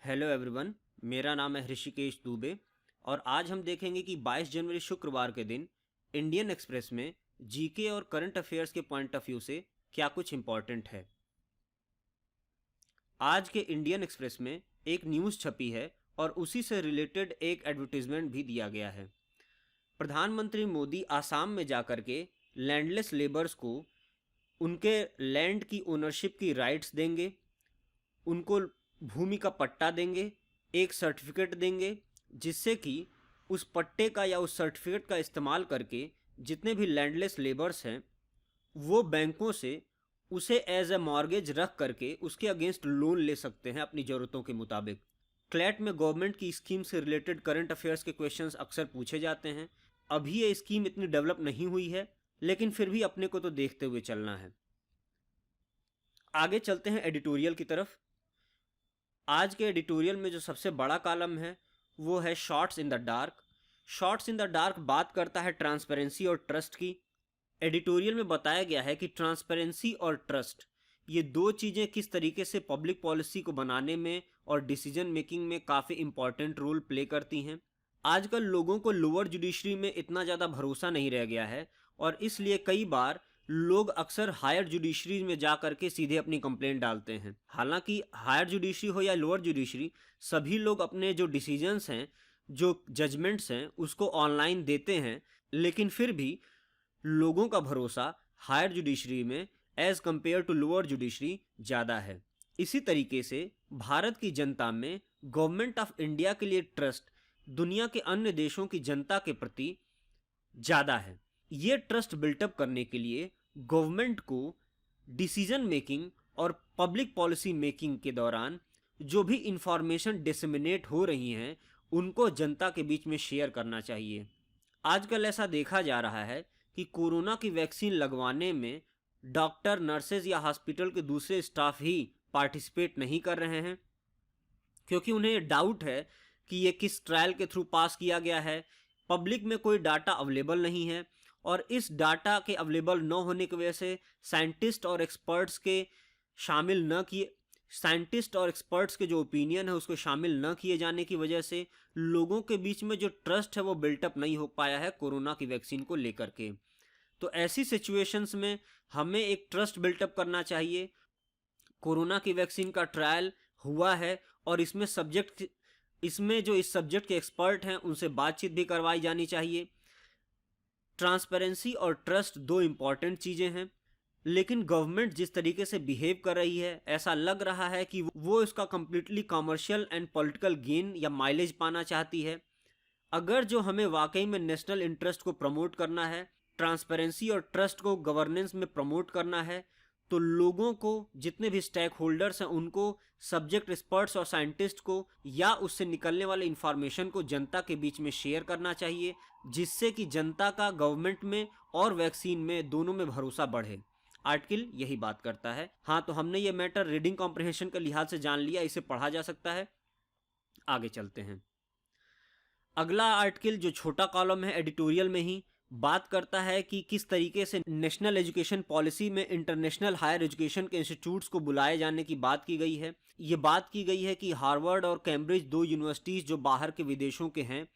Hello everyone. मेरा नाम है ऋषिकेश दुबे और आज हम देखेंगे कि 22 जनवरी शुक्रवार के दिन इंडियन एक्सप्रेस में जीके और करंट अफेयर्स के पॉइंट ऑफ व्यू से क्या कुछ इम्पॉर्टेंट है। आज के इंडियन एक्सप्रेस में एक न्यूज़ छपी है और उसी से रिलेटेड एक एडवर्टीजमेंट भी दिया गया है। प्रधानमंत्री मोदी आसाम में जाकर के लैंडलेस लेबर्स को उनके लैंड की ओनरशिप की राइट्स देंगे, उनको भूमि का पट्टा देंगे, एक सर्टिफिकेट देंगे, जिससे कि उस पट्टे का या उस सर्टिफिकेट का इस्तेमाल करके जितने भी लैंडलेस लेबर्स हैं वो बैंकों से उसे एज ए मॉर्गेज रख करके उसके अगेंस्ट लोन ले सकते हैं अपनी ज़रूरतों के मुताबिक। क्लैट में गवर्नमेंट की स्कीम से रिलेटेड करंट अफेयर्स के क्वेश्चंस अक्सर पूछे जाते हैं। अभी ये स्कीम इतनी डेवलप नहीं हुई है, लेकिन फिर भी अपने को तो देखते हुए चलना है। आगे चलते हैं एडिटोरियल की तरफ। आज के एडिटोरियल में जो सबसे बड़ा कॉलम है वो है shots in the dark. Shots in the dark बात करता है ट्रांसपेरेंसी और ट्रस्ट की। एडिटोरियल में बताया गया है कि ट्रांसपेरेंसी और ट्रस्ट ये दो चीज़ें किस तरीके से पब्लिक पॉलिसी को बनाने में और डिसीजन मेकिंग में काफ़ी इंपॉर्टेंट रोल प्ले करती हैं। आजकल लोगों को लोअर जुडिशरी में इतना ज़्यादा भरोसा नहीं रह गया है और इसलिए कई बार लोग अक्सर हायर जुडिशरी में जा करके सीधे अपनी कंप्लेंट डालते हैं। हालांकि हायर जुडिशरी हो या लोअर जुडिशरी, सभी लोग अपने जो डिसीजंस हैं, जो जजमेंट्स हैं, उसको ऑनलाइन देते हैं, लेकिन फिर भी लोगों का भरोसा हायर जुडिशरी में as compare to lower judiciary ज़्यादा है। इसी तरीके से भारत की जनता में गवर्नमेंट ऑफ इंडिया के लिए ट्रस्ट दुनिया के अन्य देशों की जनता के प्रति ज़्यादा है। ये ट्रस्ट बिल्टअप करने के लिए गवर्नमेंट को डिसीजन मेकिंग और पब्लिक पॉलिसी मेकिंग के दौरान जो भी इंफॉर्मेशन डिसेमिनेट हो रही हैं उनको जनता के बीच में शेयर करना चाहिए। आजकल ऐसा देखा जा रहा है कि कोरोना की वैक्सीन लगवाने में डॉक्टर, नर्सेज या हॉस्पिटल के दूसरे स्टाफ ही पार्टिसिपेट नहीं कर रहे हैं, क्योंकि उन्हें डाउट है कि ये किस ट्रायल के थ्रू पास किया गया है। पब्लिक में कोई डाटा अवेलेबल नहीं है और इस डाटा के अवेलेबल न होने की वजह से साइंटिस्ट और एक्सपर्ट्स के जो ओपिनियन है उसको शामिल न किए जाने की वजह से लोगों के बीच में जो ट्रस्ट है वो बिल्टअप नहीं हो पाया है कोरोना की वैक्सीन को लेकर के। तो ऐसी सिचुएशंस में हमें एक ट्रस्ट बिल्टअप करना चाहिए। कोरोना की वैक्सीन का ट्रायल हुआ है और इसमें जो इस सब्जेक्ट के एक्सपर्ट हैं उनसे बातचीत भी करवाई जानी चाहिए। ट्रांसपेरेंसी और ट्रस्ट दो इंपॉर्टेंट चीज़ें हैं, लेकिन गवर्नमेंट जिस तरीके से बिहेव कर रही है ऐसा लग रहा है कि वो इसका completely commercial and political gain या माइलेज पाना चाहती है। अगर जो हमें वाकई में नेशनल इंटरेस्ट को प्रमोट करना है, ट्रांसपेरेंसी और ट्रस्ट को गवर्नेंस में प्रमोट करना है, तो लोगों को, जितने भी स्टेक होल्डर्स हैं उनको, सब्जेक्ट एक्सपर्ट्स और साइंटिस्ट को या उससे निकलने वाले इंफॉर्मेशन को जनता के बीच में शेयर करना चाहिए, जिससे कि जनता का गवर्नमेंट में और वैक्सीन में दोनों में भरोसा बढ़े। आर्टिकल यही बात करता है। हाँ, तो हमने ये मैटर रीडिंग कॉम्प्रिहेंशन के लिहाज से जान लिया, इसे पढ़ा जा सकता है। आगे चलते हैं। अगला आर्टिकल जो छोटा कॉलम है एडिटोरियल में ही बात करता है कि किस तरीके से नेशनल एजुकेशन पॉलिसी में इंटरनेशनल हायर एजुकेशन के इंस्टीट्यूट्स को बुलाए जाने की बात की गई है। ये बात की गई है कि हार्वर्ड और कैम्ब्रिज, दो यूनिवर्सिटीज़ जो बाहर के विदेशों के हैं,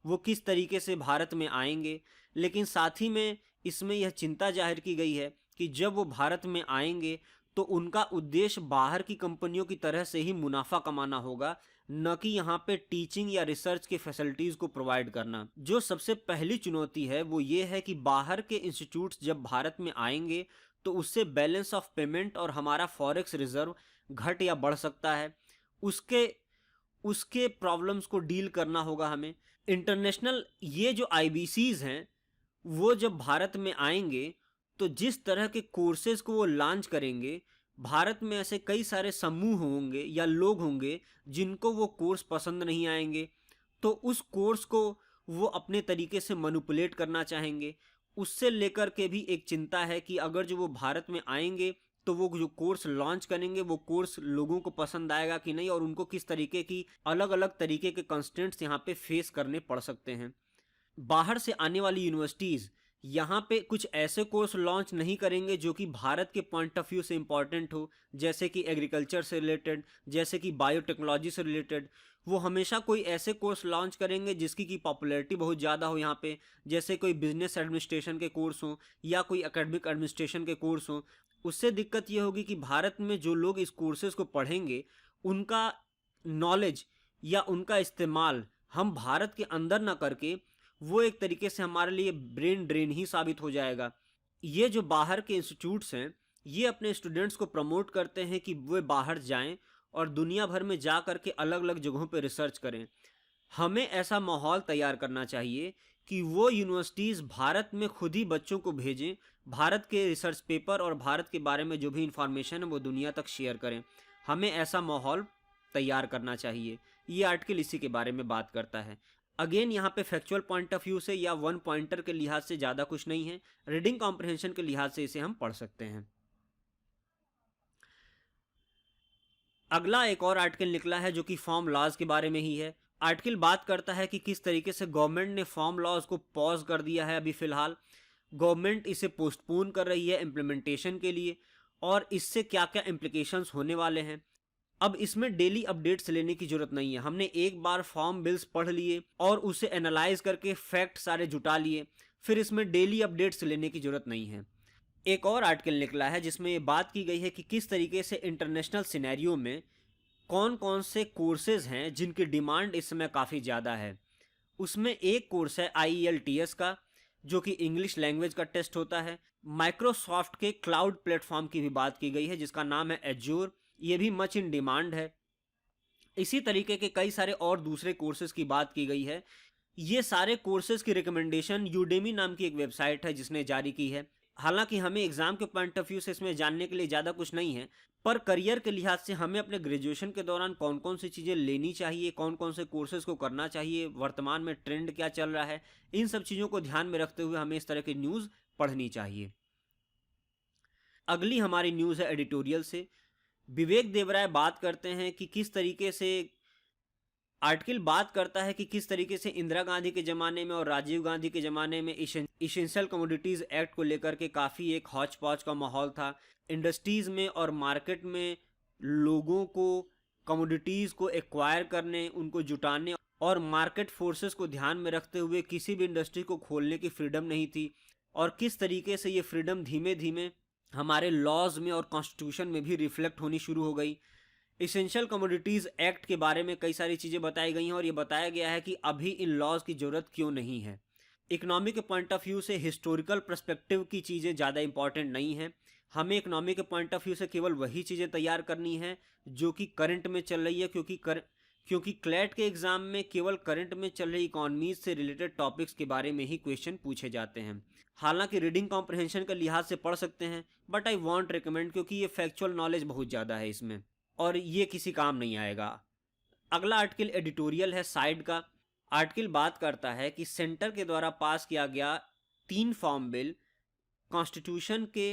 वो किस तरीके से भारत में आएंगे। लेकिन साथ ही में इसमें यह चिंता जाहिर की गई है कि जब वो भारत में आएंगे तो उनका उद्देश्य बाहर की कंपनियों की तरह से ही मुनाफा कमाना होगा, न कि यहाँ पे टीचिंग या रिसर्च के फैसिलिटीज़ को प्रोवाइड करना। जो सबसे पहली चुनौती है वो ये है कि बाहर के इंस्टीट्यूट्स जब भारत में आएंगे तो उससे बैलेंस ऑफ पेमेंट और हमारा फॉरेक्स रिजर्व घट या बढ़ सकता है। उसके प्रॉब्लम्स को डील करना होगा हमें। इंटरनेशनल ये जो आईबीसीज हैं वो जब भारत में आएंगे तो जिस तरह के कोर्सेज को वो लॉन्च करेंगे, भारत में ऐसे कई सारे समूह होंगे या लोग होंगे जिनको वो कोर्स पसंद नहीं आएंगे, तो उस कोर्स को वो अपने तरीके से मैनिपुलेट करना चाहेंगे। उससे लेकर के भी एक चिंता है कि अगर जो वो भारत में आएंगे तो वो जो कोर्स लॉन्च करेंगे वो कोर्स लोगों को पसंद आएगा कि नहीं, और उनको किस तरीके की अलग अलग तरीके के कंस्ट्रेंट्स यहाँ पे फेस करने पड़ सकते हैं। बाहर से आने वाली यूनिवर्सिटीज़ यहाँ पे कुछ ऐसे कोर्स लॉन्च नहीं करेंगे जो कि भारत के पॉइंट ऑफ व्यू से इंपॉर्टेंट हो, जैसे कि एग्रीकल्चर से रिलेटेड, जैसे कि बायोटेक्नोलॉजी से रिलेटेड। वो हमेशा कोई ऐसे कोर्स लॉन्च करेंगे जिसकी की पॉपुलैरिटी बहुत ज़्यादा हो यहाँ पे, जैसे कोई बिजनेस एडमिनिस्ट्रेशन के कोर्स हो या कोई एकेडमिक एडमिनिस्ट्रेशन के कोर्स हो। उससे दिक्कत ये होगी कि भारत में जो लोग इस कोर्सेज को पढ़ेंगे उनका नॉलेज या उनका इस्तेमाल हम भारत के अंदर ना करके वो एक तरीके से हमारे लिए ब्रेन ड्रेन ही साबित हो जाएगा। ये जो बाहर के इंस्टीट्यूट्स हैं ये अपने स्टूडेंट्स को प्रमोट करते हैं कि वे बाहर जाएं और दुनिया भर में जा कर के अलग अलग जगहों पर रिसर्च करें। हमें ऐसा माहौल तैयार करना चाहिए कि वो यूनिवर्सिटीज़ भारत में खुद ही बच्चों को भेजें, भारत के रिसर्च पेपर और भारत के बारे में जो भी इंफॉर्मेशन है वो दुनिया तक शेयर करें। हमें ऐसा माहौल तैयार करना चाहिए। ये आर्टिकल इसी के बारे में बात करता है। अगेन यहाँ पे फैक्चुअल पॉइंट ऑफ व्यू से या वन पॉइंटर के लिहाज से ज़्यादा कुछ नहीं है, रीडिंग कॉम्प्रहेंशन के लिहाज से इसे हम पढ़ सकते हैं। अगला एक और आर्टिकल निकला है जो कि फॉर्म लॉज के बारे में ही है। आर्टिकल बात करता है कि किस तरीके से गवर्नमेंट ने फॉर्म लॉज को पॉज कर दिया है। अभी फिलहाल गवर्नमेंट इसे पोस्टपोन कर रही है इम्प्लीमेंटेशन के लिए, और इससे क्या क्या इम्प्लीकेशंस होने वाले हैं। अब इसमें डेली अपडेट्स लेने की जरूरत नहीं है। हमने एक बार फॉर्म बिल्स पढ़ लिए और उसे एनालाइज करके फैक्ट सारे जुटा लिए, फिर इसमें डेली अपडेट्स लेने की जरूरत नहीं है। एक और आर्टिकल निकला है जिसमें ये बात की गई है कि किस तरीके से इंटरनेशनल सिनेरियो में कौन कौन से कोर्सेज हैं जिनकी डिमांड इस समय काफ़ी ज़्यादा है। उसमें एक कोर्स है IELTS का, जो कि इंग्लिश लैंग्वेज का टेस्ट होता है। माइक्रोसॉफ्ट के क्लाउड प्लेटफॉर्म की भी बात की गई है जिसका नाम है एज्योर, ये भी मच इन डिमांड है। इसी तरीके के कई सारे और दूसरे कोर्सेज की बात की गई है। ये सारे कोर्सेज की रिकमेंडेशन यूडेमी नाम की एक वेबसाइट है जिसने जारी की है। हालांकि हमें एग्जाम के पॉइंट ऑफ व्यू से इसमें जानने के लिए ज़्यादा कुछ नहीं है, पर करियर के लिहाज से हमें अपने ग्रेजुएशन के दौरान कौन कौन सी चीज़ें लेनी चाहिए, कौन कौन से कोर्सेज को करना चाहिए, वर्तमान में ट्रेंड क्या चल रहा है, इन सब चीज़ों को ध्यान में रखते हुए हमें इस तरह की न्यूज़ पढ़नी चाहिए। अगली हमारी न्यूज़ है एडिटोरियल से। विवेक देवराय बात करते हैं कि किस तरीके से आर्टिकल बात करता है कि किस तरीके से इंदिरा गांधी के ज़माने में और राजीव गांधी के ज़माने में इसेंशियल कमोडिटीज़ एक्ट को लेकर के काफ़ी एक हौच पौच का माहौल था। इंडस्ट्रीज़ में और मार्केट में लोगों को कमोडिटीज़ को एक्वायर करने, उनको जुटाने और मार्केट फोर्सेस को ध्यान में रखते हुए किसी भी इंडस्ट्री को खोलने की फ्रीडम नहीं थी, और किस तरीके से ये फ्रीडम धीमे धीमे हमारे लॉज में और कॉन्स्टिट्यूशन में भी रिफ्लेक्ट होनी शुरू हो गई। इसेंशियल कमोडिटीज़ एक्ट के बारे में कई सारी चीज़ें बताई गई हैं और ये बताया गया है कि अभी इन लॉज की ज़रूरत क्यों नहीं है। इकोनॉमी के पॉइंट ऑफ व्यू से हिस्टोरिकल पर्सपेक्टिव की चीज़ें ज़्यादा इंपॉर्टेंट नहीं हैं। हमें इकोनॉमी के पॉइंट ऑफ व्यू से केवल वही चीज़ें तैयार करनी है जो कि करंट में चल रही है, क्योंकि क्लैट के एग्ज़ाम में केवल करंट में चल रही इकोनॉमीज से रिलेटेड टॉपिक्स के बारे में ही क्वेश्चन पूछे जाते हैं। हालांकि रीडिंग कॉम्प्रहेंशन के लिहाज से पढ़ सकते हैं, बट आई वॉन्ट रिकमेंड, क्योंकि ये फैक्चुअल नॉलेज बहुत ज़्यादा है इसमें और ये किसी काम नहीं आएगा। अगला आर्टिकल एडिटोरियल है साइड का। आर्टिकल बात करता है कि सेंटर के द्वारा पास किया गया 3 फॉर्म बिल कॉन्स्टिट्यूशन के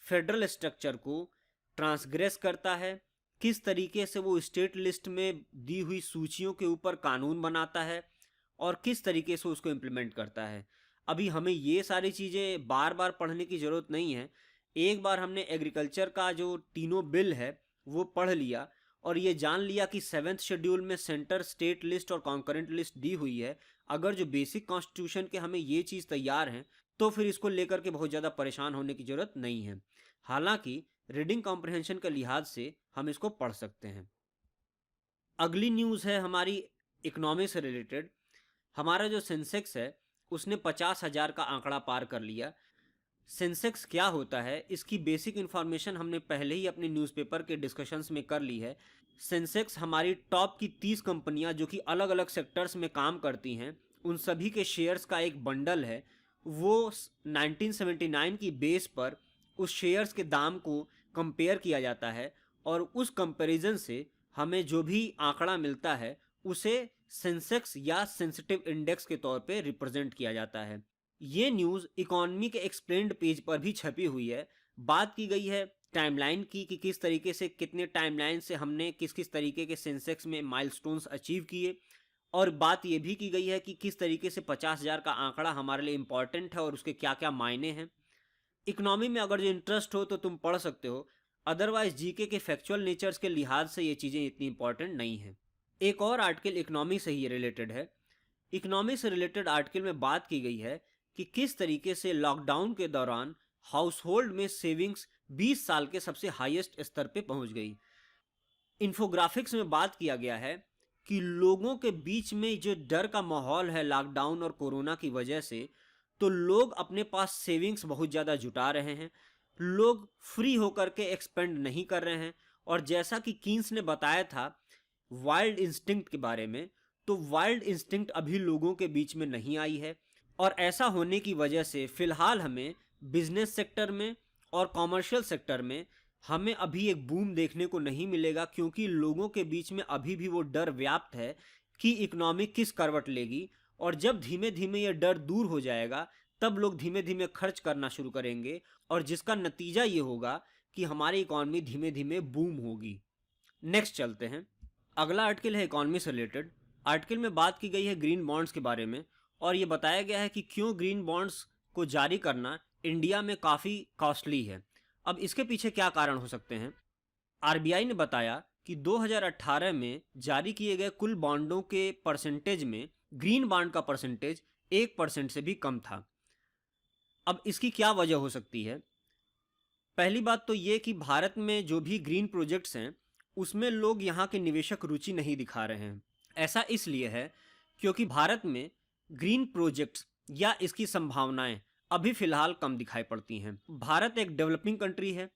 फेडरल स्ट्रक्चर को ट्रांसग्रेस करता है, किस तरीके से वो स्टेट लिस्ट में दी हुई सूचियों के ऊपर कानून बनाता है और किस तरीके से उसको इम्प्लीमेंट करता है। अभी हमें ये सारी चीज़ें बार बार पढ़ने की ज़रूरत नहीं है। एक बार हमने एग्रीकल्चर का जो तीनों बिल है वो पढ़ लिया और ये जान लिया कि 7th शेड्यूल में सेंटर स्टेट लिस्ट और कॉन्करेंट लिस्ट दी हुई है। अगर जो बेसिक कॉन्स्टिट्यूशन के हमें ये चीज़ तैयार हैं तो फिर इसको लेकर के बहुत ज़्यादा परेशान होने की ज़रूरत नहीं है। हालांकि रीडिंग कॉम्प्रहेंशन के लिहाज से हम इसको पढ़ सकते हैं। अगली न्यूज़ है हमारी इकोनॉमी से रिलेटेड। हमारा जो सेंसेक्स है उसने 50,000 का आंकड़ा पार कर लिया। सेंसेक्स क्या होता है इसकी बेसिक इन्फॉर्मेशन हमने पहले ही अपने न्यूज़पेपर के डिस्कशंस में कर ली है। सेंसेक्स हमारी टॉप की 30 कंपनियां जो कि अलग अलग सेक्टर्स में काम करती हैं उन सभी के शेयर्स का एक बंडल है। वो 1979 की बेस पर उस शेयर्स के दाम को कंपेयर किया जाता है और उस कंपैरिजन से हमें जो भी आंकड़ा मिलता है उसे सेंसेक्स या सेंसिटिव इंडेक्स के तौर पे रिप्रेजेंट किया जाता है। ये न्यूज़ इकोनॉमी के एक्सप्लेन्ड पेज पर भी छपी हुई है। बात की गई है टाइमलाइन की कि किस तरीके से कितने टाइमलाइन से हमने किस किस तरीके के सेंसेक्स में माइलस्टोन्स अचीव किए और बात यह भी की गई है कि किस तरीके से 50,000 का आंकड़ा हमारे लिए इंपॉर्टेंट है और उसके क्या क्या मायने हैं। इकोनॉमी में अगर जो इंटरेस्ट हो तो तुम पढ़ सकते हो, अदरवाइज जीके के फैक्चुअल नेचर्स के लिहाज से ये चीज़ें इतनी इंपॉर्टेंट नहीं है। एक और आर्टिकल इकोनॉमी से ही रिलेटेड है। इकोनॉमी से रिलेटेड आर्टिकल में बात की गई है कि किस तरीके से लॉकडाउन के दौरान हाउस होल्ड में सेविंग्स 20 साल के सबसे हाईएस्ट स्तर पे पहुंच गई। इन्फोग्राफिक्स में बात किया गया है कि लोगों के बीच में जो डर का माहौल है लॉकडाउन और कोरोना की वजह से, तो लोग अपने पास सेविंग्स बहुत ज़्यादा जुटा रहे हैं, लोग फ्री होकर के एक्सपेंड नहीं कर रहे हैं। और जैसा कि कीन्स ने बताया था वाइल्ड इंस्टिंक्ट के बारे में, तो वाइल्ड इंस्टिंक्ट अभी लोगों के बीच में नहीं आई है। और ऐसा होने की वजह से फिलहाल हमें बिजनेस सेक्टर में और कॉमर्शियल सेक्टर में हमें अभी एक बूम देखने को नहीं मिलेगा, क्योंकि लोगों के बीच में अभी भी वो डर व्याप्त है कि इकोनॉमी किस करवट लेगी। और जब धीमे धीमे ये डर दूर हो जाएगा तब लोग धीमे धीमे खर्च करना शुरू करेंगे, और जिसका नतीजा ये होगा कि हमारी इकोनॉमी धीमे धीमे बूम होगी। नेक्स्ट चलते हैं। अगला आर्टिकल है इकोनॉमी से रिलेटेड। आर्टिकल में बात की गई है ग्रीन बॉन्ड्स के बारे में, और ये बताया गया है कि क्यों ग्रीन बॉन्ड्स को जारी करना इंडिया में काफ़ी कॉस्टली है। अब इसके पीछे क्या कारण हो सकते हैं। आरबीआई ने बताया कि 2018 में जारी किए गए कुल बॉन्डों के परसेंटेज में ग्रीन बॉन्ड का परसेंटेज 1% से भी कम था। अब इसकी क्या वजह हो सकती है। पहली बात तो ये कि भारत में जो भी ग्रीन प्रोजेक्ट्स हैं उसमें लोग यहाँ के निवेशक रुचि नहीं दिखा रहे हैं। ऐसा इसलिए है क्योंकि भारत में ग्रीन प्रोजेक्ट्स या इसकी संभावनाएं अभी फिलहाल कम दिखाई पड़ती हैं। भारत एक डेवलपिंग कंट्री है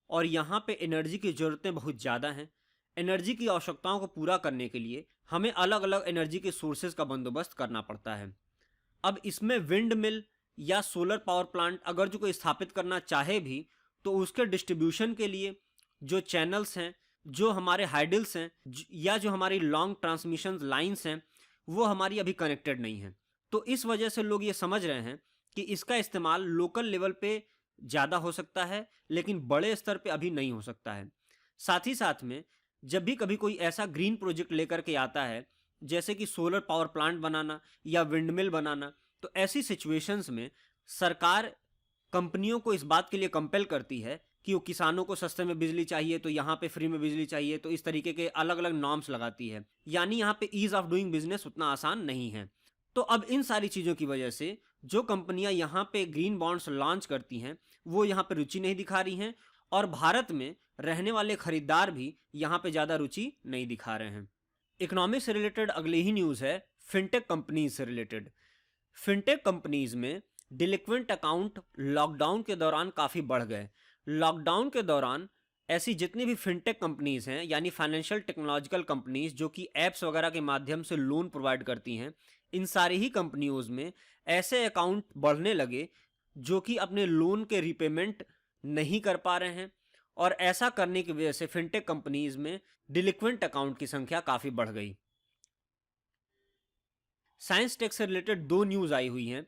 और यहाँ पे एनर्जी की ज़रूरतें बहुत ज़्यादा हैं। एनर्जी की आवश्यकताओं को पूरा करने के लिए हमें अलग अलग एनर्जी के सोर्सेज का बंदोबस्त करना पड़ता है। अब इसमें विंड मिल या सोलर पावर प्लांट अगर जो कोई स्थापित करना चाहे भी, तो उसके डिस्ट्रीब्यूशन के लिए जो चैनल्स हैं, जो हमारे हाइडल्स हैं या जो हमारी लॉन्ग ट्रांसमिशन लाइंस हैं, वो हमारी अभी कनेक्टेड नहीं हैं। तो इस वजह से लोग ये समझ रहे हैं कि इसका इस्तेमाल लोकल लेवल पे ज़्यादा हो सकता है, लेकिन बड़े स्तर पे अभी नहीं हो सकता है। साथ ही साथ में जब भी कभी कोई ऐसा ग्रीन प्रोजेक्ट लेकर के आता है, जैसे कि सोलर पावर प्लांट बनाना या विंडमिल बनाना, तो ऐसी सिचुएशंस में सरकार कंपनियों को इस बात के लिए कंपेल करती है कि वो किसानों को सस्ते में बिजली चाहिए तो यहाँ पे फ्री में बिजली चाहिए, तो इस तरीके के अलग अलग नॉर्म्स लगाती है। यानी यहाँ पे ईज ऑफ डूइंग बिजनेस उतना आसान नहीं है। तो अब इन सारी चीज़ों की वजह से जो कंपनियां यहाँ पे ग्रीन बॉन्ड्स लॉन्च करती हैं वो यहाँ पे रुचि नहीं दिखा रही हैं, और भारत में रहने वाले खरीदार भी यहाँ पे ज़्यादा रुचि नहीं दिखा रहे हैं। इकोनॉमी से रिलेटेड अगली ही न्यूज़ है फिनटेक कंपनीज से रिलेटेड। फिनटेक कंपनीज में डिलिक्वेंट अकाउंट लॉकडाउन के दौरान काफ़ी बढ़ गए। लॉकडाउन के दौरान ऐसी जितनी भी फिनटेक कंपनीज हैं, यानी फाइनेंशियल टेक्नोलॉजिकल कंपनीज जो कि ऐप्स वगैरह के माध्यम से लोन प्रोवाइड करती हैं, इन सारी ही कंपनियों में ऐसे अकाउंट बढ़ने लगे जो कि अपने लोन के रिपेमेंट नहीं कर पा रहे हैं, और ऐसा करने की वजह से फिनटेक कंपनीज में डिलिक्वेंट अकाउंट की संख्या काफ़ी बढ़ गई। साइंस टेक से रिलेटेड दो न्यूज़ आई हुई हैं।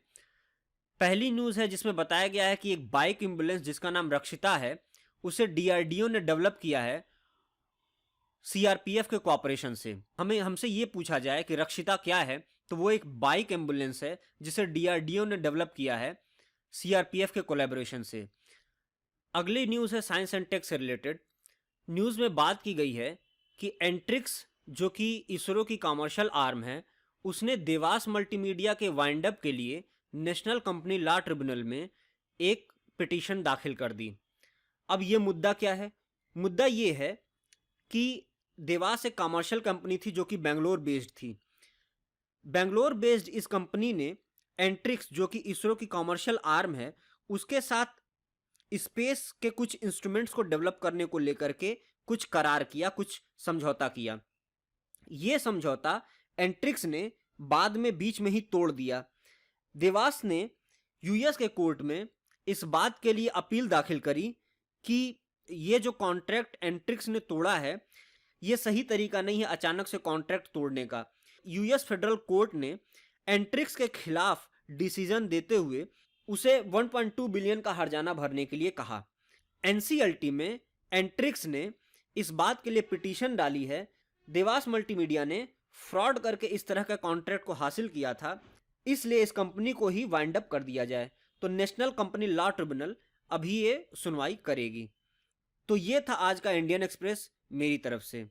पहली न्यूज़ है जिसमें बताया गया है कि एक बाइक एम्बुलेंस जिसका नाम रक्षिता है, उसे डीआरडीओ ने डेवलप किया है सीआरपीएफ के कोऑपरेशन से। हमसे ये पूछा जाए कि रक्षिता क्या है, तो वो एक बाइक एम्बुलेंस है जिसे डीआरडीओ ने डेवलप किया है सीआरपीएफ के कोलैबोरेशन से। अगली न्यूज़ है साइंस एंड टेक से रिलेटेड। न्यूज़ में बात की गई है कि एंट्रिक्स जो कि इसरो की कॉमर्शियल आर्म है, उसने देवास मल्टीमीडिया के वाइंड अप के लिए नेशनल कंपनी लॉ ट्रिब्यूनल में एक पिटीशन दाखिल कर दी। अब ये मुद्दा क्या है। मुद्दा ये है कि देवास एक कॉमर्शियल कंपनी थी जो कि बेंगलोर बेस्ड थी। बेंगलोर बेस्ड इस कंपनी ने एंट्रिक्स जो कि इसरो की कॉमर्शियल आर्म है, उसके साथ स्पेस के कुछ इंस्ट्रूमेंट्स को डेवलप करने को लेकर के कुछ करार किया, कुछ समझौता किया। ये समझौता एंट्रिक्स ने बाद में बीच में ही तोड़ दिया। देवास ने यूएस के कोर्ट में इस बात के लिए अपील दाखिल करी कि ये जो कॉन्ट्रैक्ट एंट्रिक्स ने तोड़ा है ये सही तरीका नहीं है अचानक से कॉन्ट्रैक्ट तोड़ने का। यूएस फेडरल कोर्ट ने एंट्रिक्स के खिलाफ डिसीजन देते हुए उसे 1.2 बिलियन का हर्जाना भरने के लिए कहा। एनसीएलटी में एंट्रिक्स ने इस बात के लिए पिटीशन डाली है। देवास मल्टीमीडिया ने फ्रॉड करके इस तरह का कॉन्ट्रैक्ट को हासिल किया था, इसलिए इस कंपनी को ही वाइंड अप कर दिया जाए। तो नेशनल कंपनी लॉ ट्रिब्यूनल अभी ये सुनवाई करेगी। तो ये था आज का इंडियन एक्सप्रेस मेरी तरफ से।